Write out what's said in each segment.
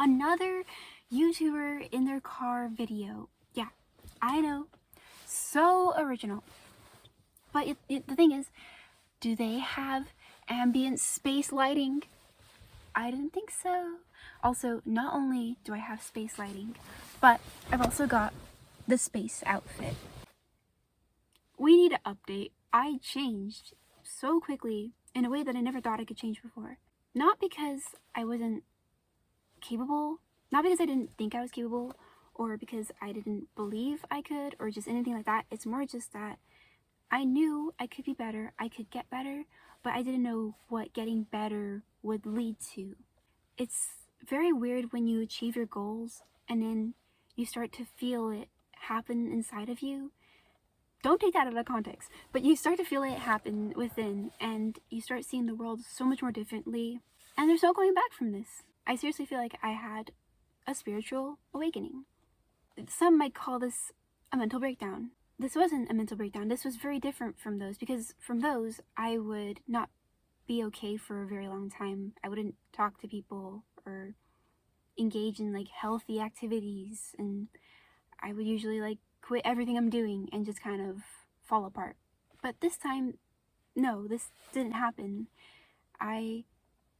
Another YouTuber in their car video. Yeah, I know. So original. But the thing is, do they have ambient space lighting? I didn't think so. Also, not only do I have space lighting, but I've also got the space outfit. We need an update. I changed so quickly in a way that I never thought I could change before. Not because I wasn't capable, not because I didn't think I was capable, or because I didn't believe I could, or just anything like that. It's more just that I knew I could be better, I could get better, but I didn't know what getting better would lead to. It's very weird when you achieve your goals and then you start to feel it happen inside of you. Don't take that out of context, but you start to feel it happen within, and you start seeing the world so much more differently, and there's no going back from this. I seriously feel like I had a spiritual awakening. Some might call this a mental breakdown. This wasn't a mental breakdown. This was very different from those, because from those, I would not be okay for a very long time. I wouldn't talk to people or engage in like healthy activities, and I would usually like quit everything I'm doing and just kind of fall apart. But this time, no, this didn't happen. I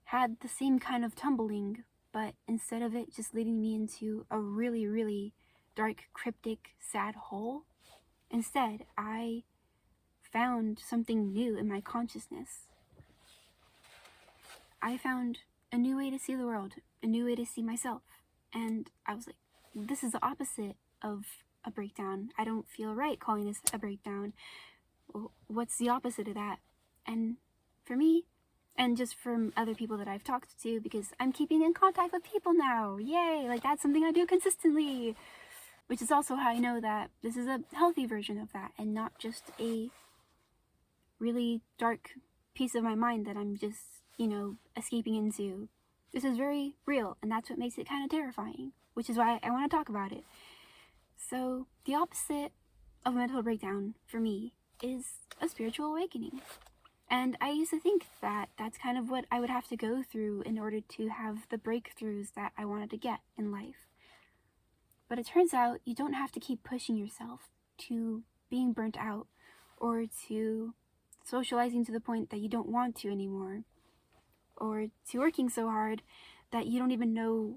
had the same kind of tumbling, but instead of it just leading me into a really, really dark, cryptic, sad hole, instead I found something new in my consciousness. I found a new way to see the world, a new way to see myself, and I was like, this is the opposite of a breakdown. I don't feel right calling this a breakdown. What's the opposite of that? And for me, and just from other people that I've talked to, because I'm keeping in contact with people now, yay, like that's something I do consistently, which is also how I know that this is a healthy version of that and not just a really dark piece of my mind that I'm just, escaping into. This is very real, and that's what makes it kind of terrifying, which is why I want to talk about it. So the opposite of a mental breakdown for me is a spiritual awakening. And I used to think that that's kind of what I would have to go through in order to have the breakthroughs that I wanted to get in life. But it turns out you don't have to keep pushing yourself to being burnt out or to socializing to the point that you don't want to anymore, or to working so hard that you don't even know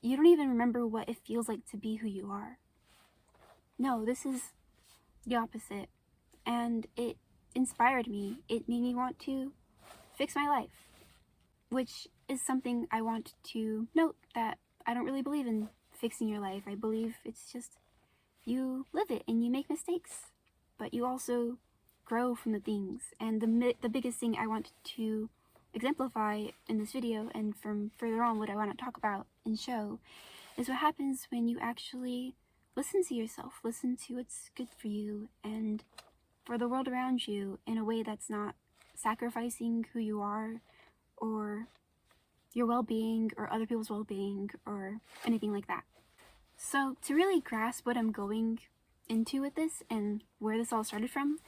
you don't even remember what it feels like to be who you are. No, this is the opposite. And it inspired me. It made me want to fix my life, which is something I want to note, that I don't really believe in fixing your life. I believe it's just you live it and you make mistakes, but you also grow from the things. And the biggest thing I want to exemplify in this video, and from further on what I want to talk about and show, is what happens when you actually listen to yourself, listen to what's good for you and for the world around you in a way that's not sacrificing who you are or your well-being or other people's well-being or anything like that. So to really grasp what I'm going into with this and where this all started from,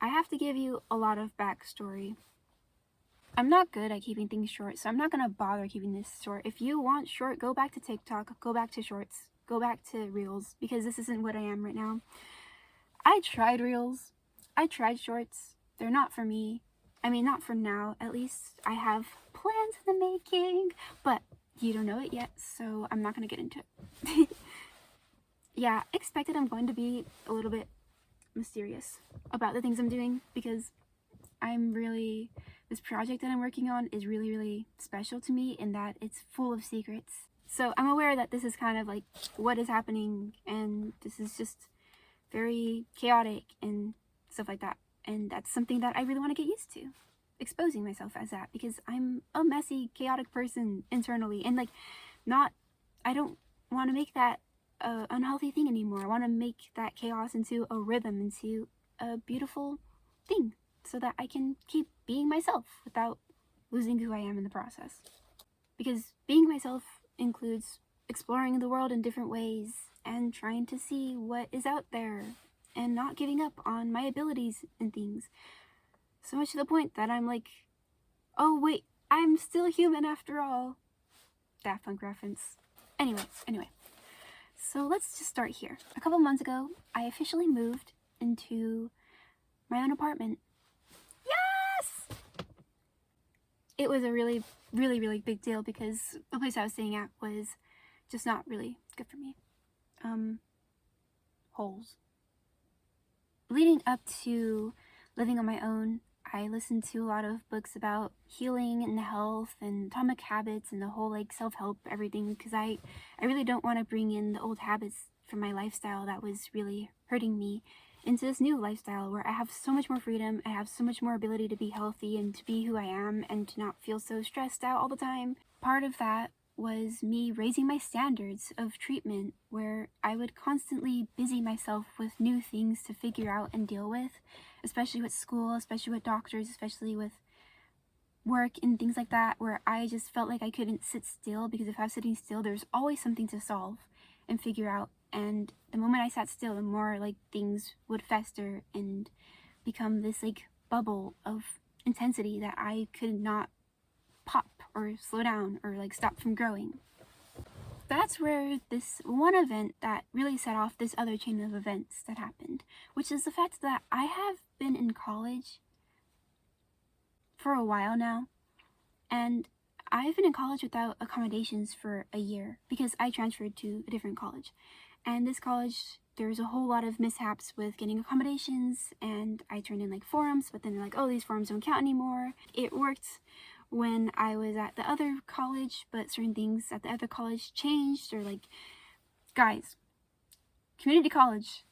I have to give you a lot of backstory. I'm not good at keeping things short, so I'm not gonna bother keeping this short. If you want short, go back to TikTok, go back to shorts, go back to reels, because this isn't what I am right now. I tried reels, I tried shorts, they're not for me. I mean, not for now, at least. I have plans in the making, but you don't know it yet, so I'm not gonna get into it. Yeah, expected I'm going to be a little bit mysterious about the things I'm doing, because this project that I'm working on is really, really special to me in that it's full of secrets. So I'm aware that this is kind of like what is happening, and this is just very chaotic and stuff like that. And that's something that I really want to get used to, exposing myself as that, because I'm a messy, chaotic person internally, and I don't want to make that unhealthy thing anymore. I want to make that chaos into a rhythm, into a beautiful thing, so that I can keep being myself without losing who I am in the process. Because being myself includes exploring the world in different ways and trying to see what is out there and not giving up on my abilities and things. So much to the point that I'm like, oh wait, I'm still human after all. Daft Punk reference. Anyway. So let's just start here. A couple months ago, I officially moved into my own apartment. Yes! It was a really big deal because the place I was staying at was just not really good for me. Holes. Leading up to living on my own, I listened to a lot of books about healing and health and atomic habits and the whole like self-help everything, because I really don't want to bring in the old habits from my lifestyle that was really hurting me into this new lifestyle where I have so much more freedom, I have so much more ability to be healthy and to be who I am and to not feel so stressed out all the time. Part of that was me raising my standards of treatment, where I would constantly busy myself with new things to figure out and deal with, especially with school, especially with doctors, especially with work and things like that, where I just felt like I couldn't sit still, because if I was sitting still, there's always something to solve and figure out. And the moment I sat still, the more like things would fester and become this like bubble of intensity that I could not pop or slow down or like stop from growing. That's where this one event that really set off this other chain of events that happened, which is the fact that I have been in college for a while now, and I've been in college without accommodations for a year because I transferred to a different college. And this college, there's a whole lot of mishaps with getting accommodations, and I turned in like forms, but then they're like, oh, these forms don't count anymore. It worked when I was at the other college, but certain things at the other college changed, or like, guys, community college,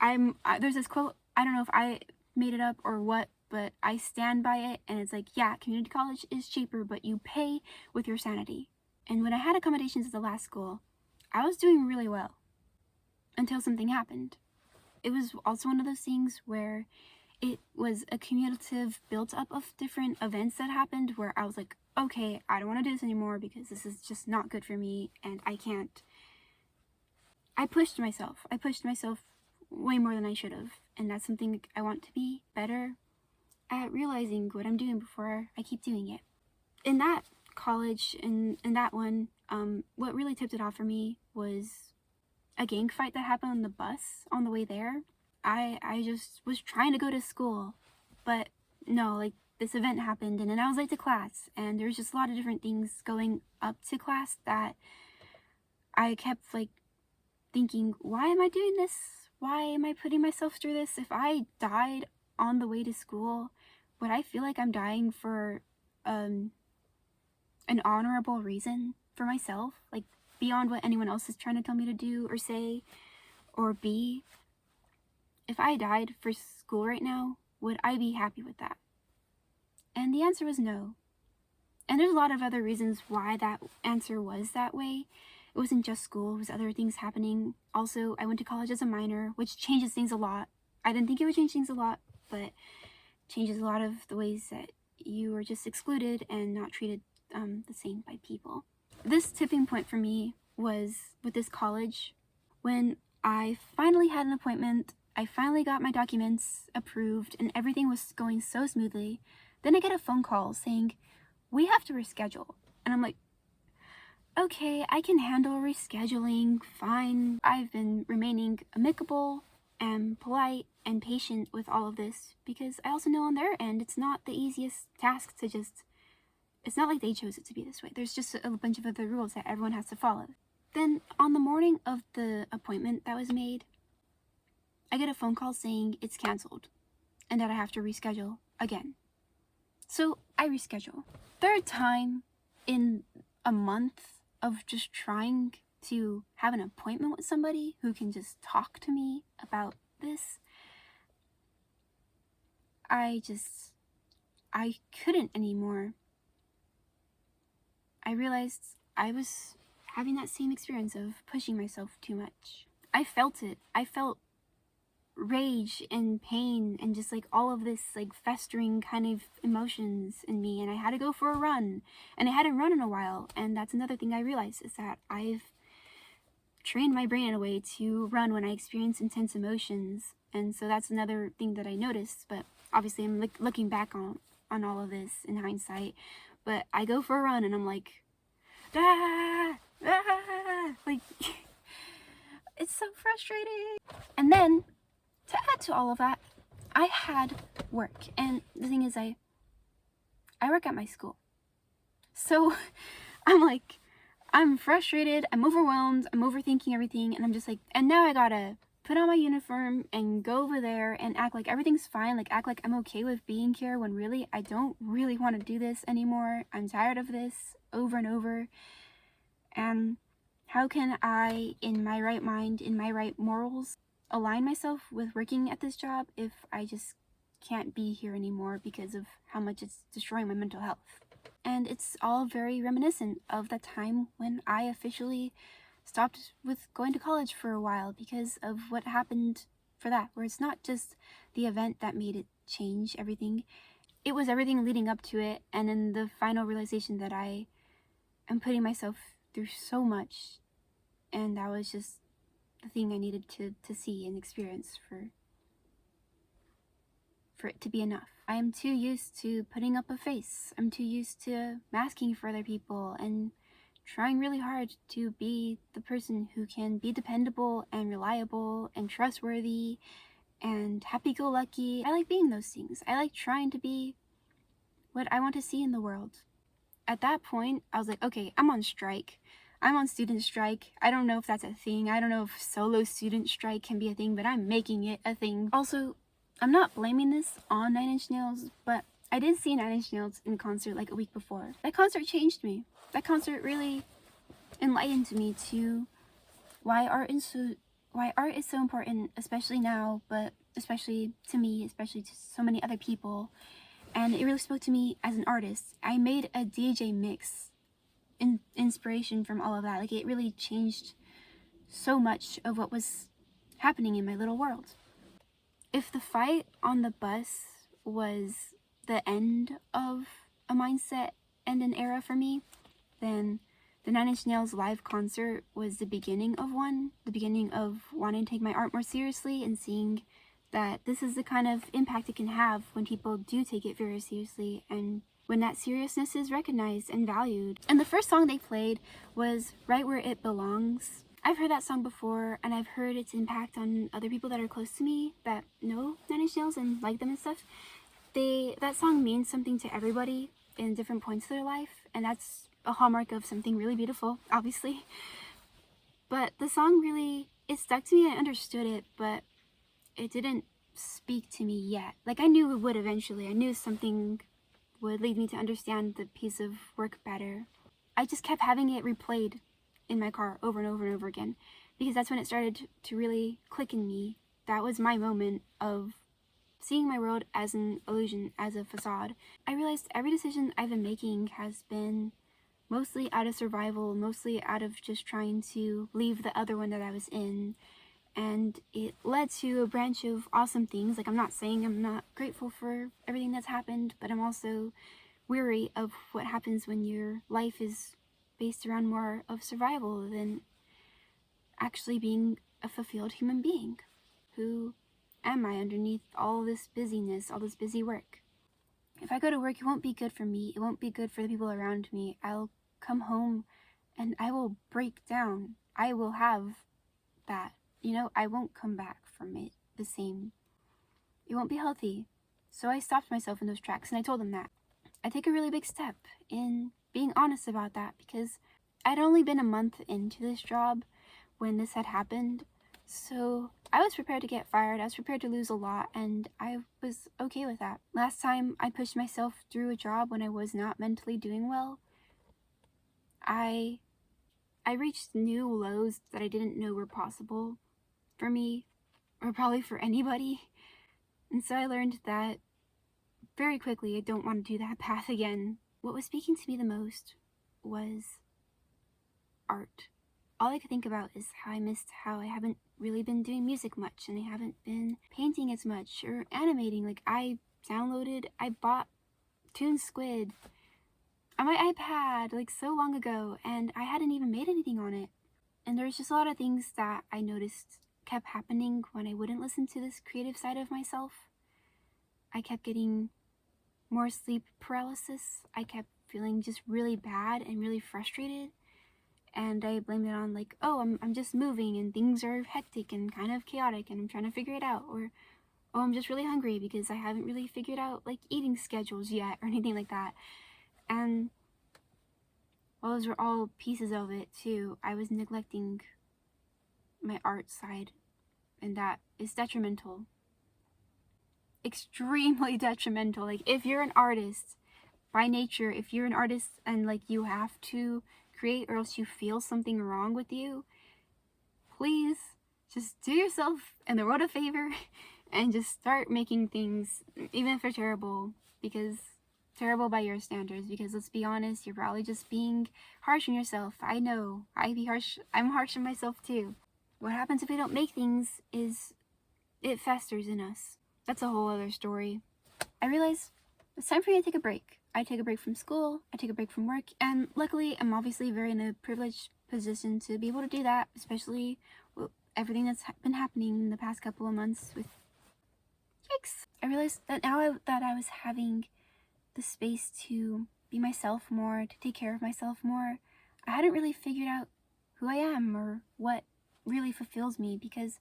there's this quote, I don't know if I made it up or what, but I stand by it, and it's like, yeah, community college is cheaper, but you pay with your sanity. And when I had accommodations at the last school, I was doing really well until something happened. It was also one of those things where it was a cumulative build-up of different events that happened where I was like, okay, I don't want to do this anymore because this is just not good for me and I can't. I pushed myself way more than I should have, and that's something I want to be better at realizing what I'm doing before I keep doing it. In that college, in that one, what really tipped it off for me was a gang fight that happened on the bus on the way there. I just was trying to go to school, but no, like this event happened and then I was late to class, and there's just a lot of different things going up to class that I kept like thinking, why am I doing this? Why am I putting myself through this? If I died on the way to school, would I feel like I'm dying for an honorable reason for myself, like beyond what anyone else is trying to tell me to do or say or be? If I died for school right now, would I be happy with that? And the answer was no. And there's a lot of other reasons why that answer was that way. It wasn't just school, it was other things happening. Also, I went to college as a minor, which changes things a lot. I didn't think it would change things a lot, but changes a lot of the ways that you are just excluded and not treated the same by people. This tipping point for me was with this college when I finally had an appointment. I finally got my documents approved and everything was going so smoothly. Then I get a phone call saying, we have to reschedule. And I'm like, okay, I can handle rescheduling, fine. I've been remaining amicable and polite and patient with all of this because I also know on their end it's not the easiest task to just, it's not like they chose it to be this way. There's just a bunch of other rules that everyone has to follow. Then on the morning of the appointment that was made, I get a phone call saying it's canceled and that I have to reschedule again. So I reschedule. Third time in a month of just trying to have an appointment with somebody who can just talk to me about this. I couldn't anymore. I realized I was having that same experience of pushing myself too much. I felt it. I felt rage and pain and just like all of this like festering kind of emotions in me, and I had to go for a run, and I hadn't run in a while. And that's another thing I realized, is that I've trained my brain in a way to run when I experience intense emotions. And so that's another thing that I noticed, but obviously I'm looking back on all of this in hindsight. But I go for a run and I'm like, Like, it's so frustrating. And then, to add to all of that, I had work. And the thing is, I work at my school. So I'm like, I'm frustrated, I'm overwhelmed, I'm overthinking everything, and I'm just like, and now I gotta put on my uniform and go over there and act like everything's fine, like act like I'm okay with being here, when really I don't really want to do this anymore. I'm tired of this over and over. And how can I, in my right mind, in my right morals, align myself with working at this job if I just can't be here anymore because of how much it's destroying my mental health? And it's all very reminiscent of the time when I officially stopped with going to college for a while because of what happened for that, where it's not just the event that made it change everything, it was everything leading up to it, and then the final realization that I am putting myself through so much, and that was just the thing I needed to see and experience for it to be enough. I am too used to putting up a face. I'm too used to masking for other people and trying really hard to be the person who can be dependable and reliable and trustworthy and happy-go-lucky. I like being those things. I like trying to be what I want to see in the world. At that point, I was like, okay, I'm on strike. I'm on student strike. I don't know if that's a thing. I don't know if solo student strike can be a thing, but I'm making it a thing. Also, I'm not blaming this on 9 Inch Nails, but I did see 9 Inch Nails in concert like a week before. That concert changed me. That concert really enlightened me to why art is so important, especially now, but especially to me, especially to so many other people. And it really spoke to me as an artist. I made a DJ mix in inspiration from all of that. Like, it really changed so much of what was happening in my little world. If the fight on the bus was the end of a mindset and an era for me, then the 9 Inch Nails live concert was the beginning of one, the beginning of wanting to take my art more seriously and seeing that this is the kind of impact it can have when people do take it very seriously and when that seriousness is recognized and valued. And the first song they played was Right Where It Belongs. I've heard that song before, and I've heard its impact on other people that are close to me that know 9 Inch Nails and like them and stuff. That song means something to everybody in different points of their life, and that's a hallmark of something really beautiful, obviously. But the song really, it stuck to me. I understood it, but it didn't speak to me yet. Like, I knew it would eventually. I knew something would lead me to understand the piece of work better. I just kept having it replayed in my car over and over and over again, because that's when it started to really click in me. That was my moment of seeing my world as an illusion, as a facade. I realized every decision I've been making has been mostly out of survival, mostly out of just trying to leave the other one that I was in. And it led to a branch of awesome things. Like, I'm not saying I'm not grateful for everything that's happened, but I'm also weary of what happens when your life is based around more of survival than actually being a fulfilled human being. Who am I underneath all this busyness, all this busy work? If I go to work, it won't be good for me. It won't be good for the people around me. I'll come home and I will break down. I will have that. You know, I won't come back from it the same. It won't be healthy. So I stopped myself in those tracks, and I told them that. I take a really big step in being honest about that, because I'd only been a month into this job when this had happened. So I was prepared to get fired. I was prepared to lose a lot, and I was okay with that. Last time I pushed myself through a job when I was not mentally doing well, I reached new lows that I didn't know were possible for me, or probably for anybody. And so I learned that very quickly I don't want to do that path again. What was speaking to me the most was art. All I could think about is how I missed how I haven't really been doing music much, and I haven't been painting as much or animating. Like, I bought Toon Squid on my iPad like so long ago, and I hadn't even made anything on it. And there's just a lot of things that I noticed kept happening when I wouldn't listen to this creative side of myself. I kept getting more sleep paralysis. I kept feeling just really bad and really frustrated. and I blamed it on like, oh, I'm just moving and things are hectic and kind of chaotic and I'm trying to figure it out, or oh, I'm just really hungry because I haven't really figured out like eating schedules yet or anything like that. And well, those were all pieces of it too. I was neglecting my art side, and that is detrimental. Extremely detrimental. Like, if you're an artist by nature, if you're an artist and like you have to create or else you feel something wrong with you, please just do yourself and the world a favor and just start making things, even if they're terrible, because terrible by your standards, because let's be honest, you're probably just being harsh on yourself. I know, I'm harsh on myself too. What happens if we don't make things is it festers in us. That's a whole other story. I realize it's time for me to take a break. I take a break from school, I take a break from work, and luckily I'm obviously very in a privileged position to be able to do that, especially with everything that's been happening in the past couple of months with yikes. I realized that now that I was having the space to be myself more, to take care of myself more, I hadn't really figured out who I am or what really fulfills me, because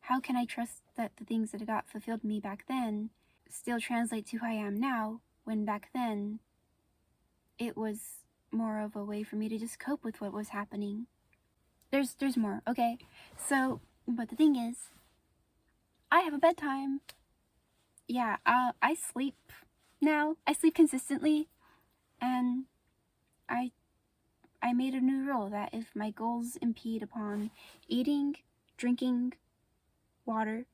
how can I trust that the things that got fulfilled me back then still translate to who I am now, when back then it was more of a way for me to just cope with what was happening. There's more, okay? So, but the thing is, I have a bedtime. Yeah, I sleep now. I sleep consistently, and I made a new rule that if my goals impede upon eating, drinking, water,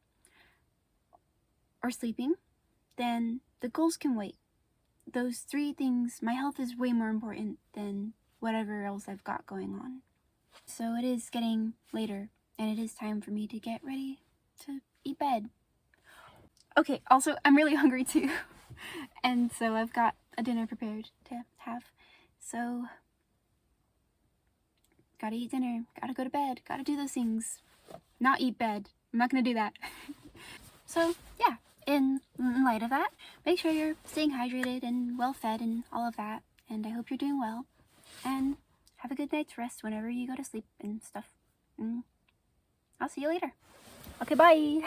or sleeping, then the goals can wait. Those 3 things, my health is way more important than whatever else I've got going on. So it is getting later, and it is time for me to get ready to eat bed. Okay, also, I'm really hungry too. And so I've got a dinner prepared to have. So, gotta eat dinner, gotta go to bed, gotta do those things. Not eat bed. I'm not gonna do that. So, yeah, in light of that, make sure you're staying hydrated and well fed and all of that. And I hope you're doing well. And have a good night's rest whenever you go to sleep and stuff. And I'll see you later. Okay, bye!